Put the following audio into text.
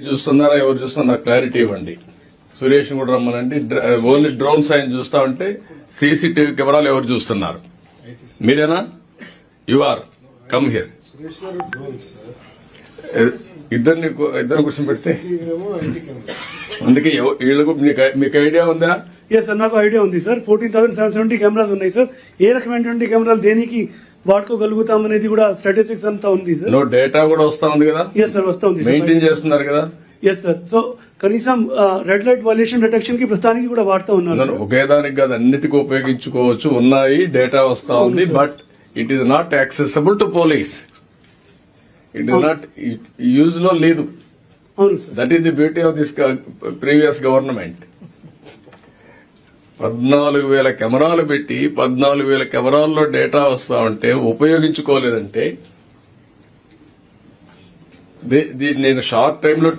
చూస్తున్నారా ఎవరు చూస్తున్నా క్లారిటీ ఇవ్వండి. సురేష్ కూడా రమ్మనండి. ఓన్లీ డ్రోన్ సైన్ చూస్తా ఉంటే సీసీటీవీ కెమెరాలు ఎవరు చూస్తున్నారు? మీరేనా? You are come here. ఇద్దరు కూర్చోబెడితే అందుకే వీళ్ళకు మీకు ఐడియా ఉందా? ఎస్ సార్, నాకు ఐడియా ఉంది సార్. 14,770 కెమెరాస్ ఉన్నాయి సార్. ఏ రకమైనటువంటి కెమెరాలు దేనికి వాడుకోగలుగుతాం అనేది కూడా స్టాటిస్టిక్స్ అంతా ఉంది సార్. డేటా కూడా వస్తా ఉంది కదా? ఎస్ సార్, వస్తా ఉంది. మెయింటైన్ చేస్తున్నారు కదా? Yes sir. సో కనీసం రెడ్ లైట్ వైలేషన్ డిటెక్షన్ కి ప్రస్తుతానికి కూడా వాడుతూ ఉన్నారు. ఒకే దానికి కాదు, అన్నిటికీ ఉపయోగించుకోవచ్చు. ఉన్నాయి, డేటా వస్తా ఉంది. But it is not accessible to police. It is not use లో లేదు. అవును sir. That is the beauty of this previous government. 14,000 కెమెరాలు పెట్టి 14,000 కెమెరాల్లో డేటా వస్తా ఉంటే ఉపయోగించుకోలేదంటే నేను షార్ట్ టైంలో